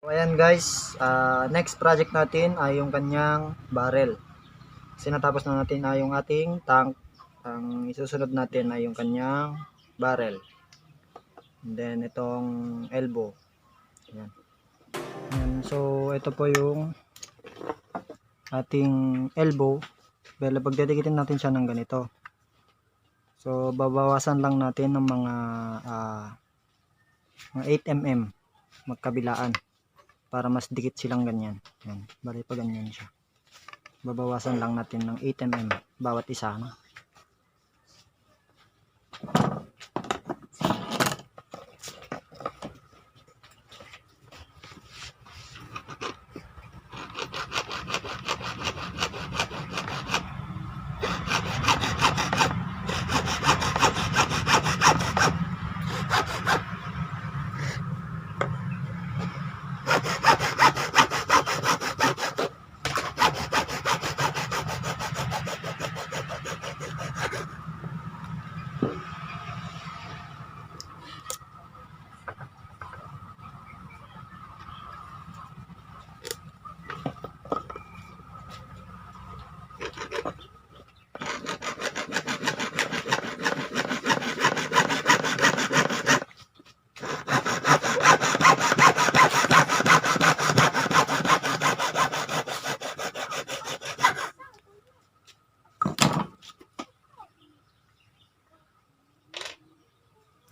So, ayan guys, next project natin ay yung kanyang barrel. Kasi natapos na natin ay yung ating tank. Ang isusunod natin ay yung kanyang barrel. And then itong elbow. Ayan. Ayan. So ito po yung ating elbow. Pero pagdedikitin natin siya ng ganito. So babawasan lang natin ng mga 8 mm magkabilaan para mas dikit silang ganyan. Ayan. Bali pa ganyan siya. Babawasan lang natin ng 8 mm bawat isa, no?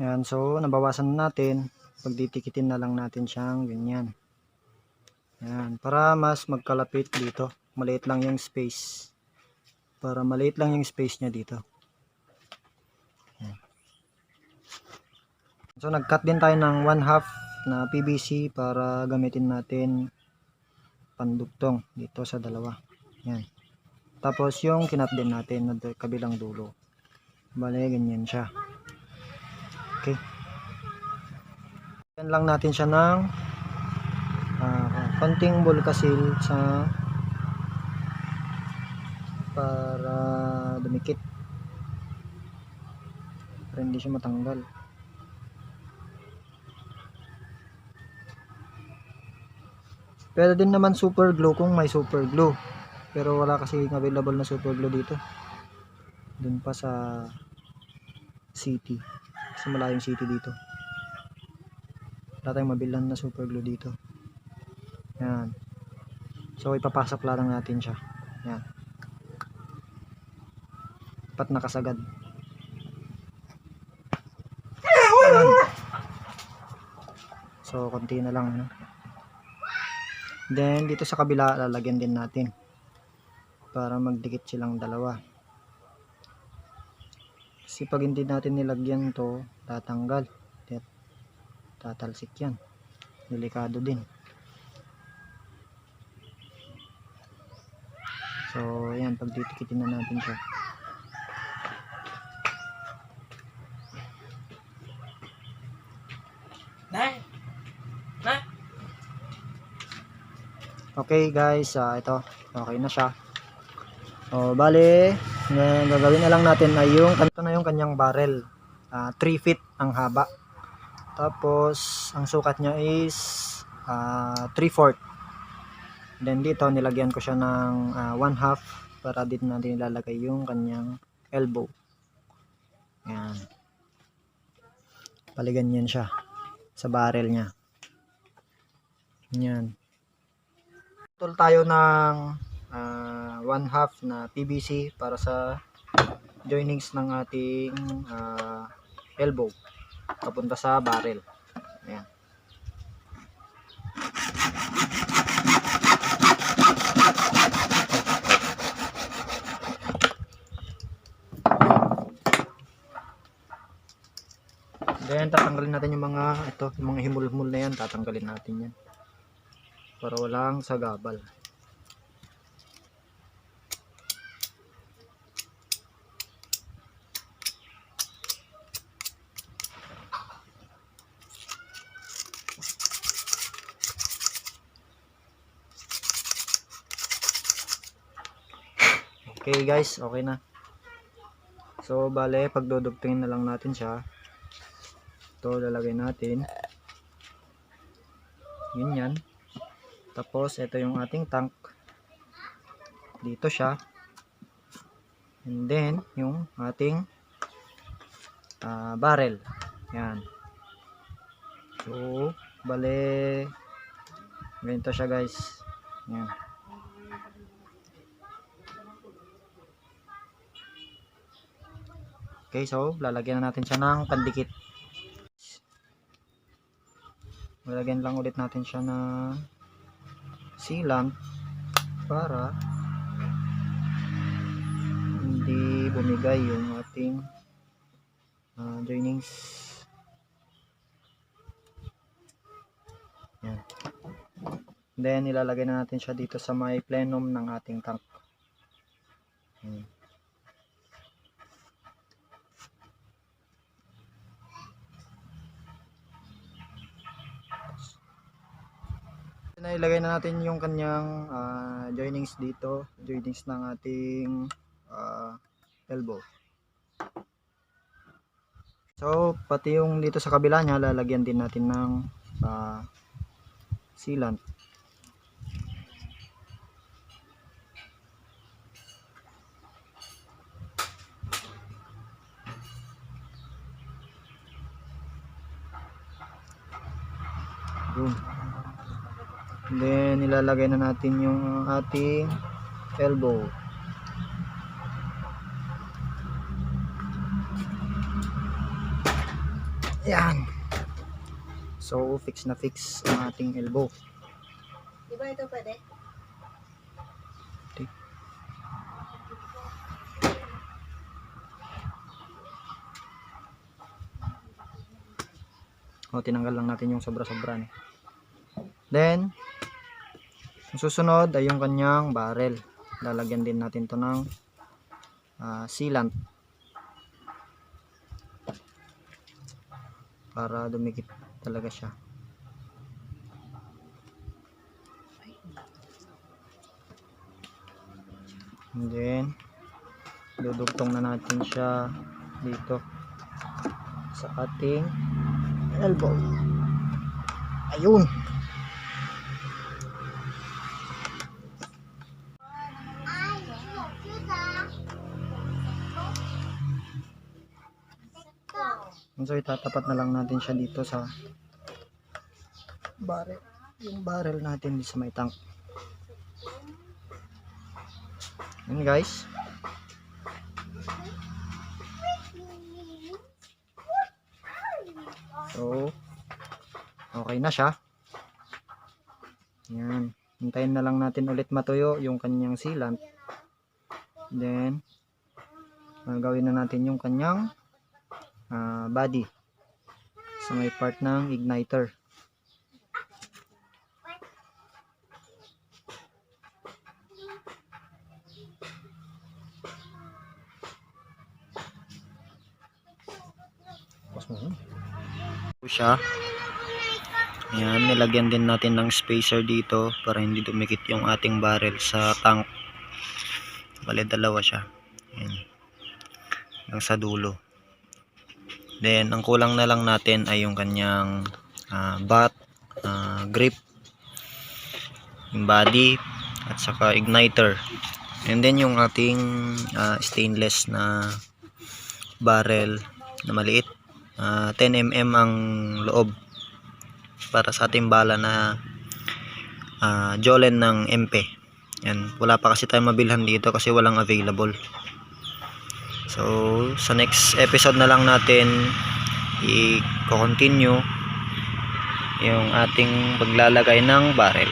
Ayan, so nabawasan na natin. Pagditikitin na lang natin siyang ganyan. Ayan, para mas magkalapit dito. Maliit lang yung space. Para maliit lang yung space niya dito. Ayan. So nag-cut din tayo ng 1/2 na PVC para gamitin natin pandugtong dito sa dalawa. Ayan. Tapos yung kinat din natin na kabilang dulo. Bale, ganyan siya. Okay. Yan lang natin siya ng konting bulkasil sa para dumikit. Para hindi siya matanggal. Pwede din naman super glue kung may super glue. Pero wala kasi available na super glue dito. Dun pa sa city. Kasi malayong city dito. Wala tayong mabilan na super glue dito. Yan. So ipapasok lang natin siya. Yan. Dapat nakasagad. Yan. So konti na lang, no? Then dito sa kabila lalagyan din natin para magdikit silang dalawa. Kasi pag hindi natin nilagyan to, tatanggal. Tatalsik yan. Delikado din. So ayan, pagdidikitin na natin siya. Okay guys, ito okay na siya. O bale, gagawin na lang natin ay yung ito na yung kanyang barrel. 3 feet ang haba. Tapos ang sukat niya is 3/4. Then dito nilagyan ko siya ng 1/2 para dito natin ilalagay yung kanyang elbow. Yan. Paliganyan siya sa barrel niya. Yan. Tol tayo ng 1/2 na PVC para sa joinings ng ating elbow papunta sa barrel. Ayan. Then tatanggalin natin yung mga yung mga himul-himul na yan, tatanggalin natin yan para walang sagabal. Okay guys, okay na. So bale, pagdudugtungin na lang natin siya. Ito lalagay natin. Ganyan. Tapos ito yung ating tank. Dito siya. And then yung ating barrel. Yan. So, bale ganito siya guys. Yan. Okay, so lalagyan na natin siya ng pandikit. Lalagyan lang ulit natin siya ng sealant para hindi bumigay yung ating joinings. Yan. Then ilalagay na natin siya dito sa may plenum ng ating tank. Yan. Na ilagay na natin yung kanyang joinings dito, joinings ng ating elbow. So pati yung dito sa kabila niya lalagyan din natin ng sealant. Boom. Then ilalagay na natin yung ating elbow. Yan. So fix na fix ang ating elbow. Diba ito pwede? Okay. Tinanggal lang natin yung sobra-sobra. Then ang susunod ay yung kanyang barrel. Lalagyan din natin to ng sealant para dumikit talaga siya. And then dudugtong na natin siya dito sa ating elbow. Ayun. So itatapat na lang natin siya dito sa barrel, yung barrel natin dito sa may tank. Yan guys. So okay na siya. Yan. Hintayin na lang natin ulit matuyo yung kanyang sealant. Then gagawin na natin yung kanyang body sa may part ng igniter. Siya. Ayan, nilagyan din natin ng spacer dito para hindi dumikit yung ating barrel sa tank. Bale, dalawa siya. Ayan. Hanggang sa dulo. Then, ang kulang na lang natin ay yung kanyang butt, grip, yung body, at saka igniter. And then, yung ating stainless na barrel na maliit. 10mm ang loob para sa ating bala na Jolen ng MP. Yan. Wala pa kasi tayong mabilhan dito kasi walang available. So sa next episode na lang natin i-continue yung ating paglalagay ng barrel.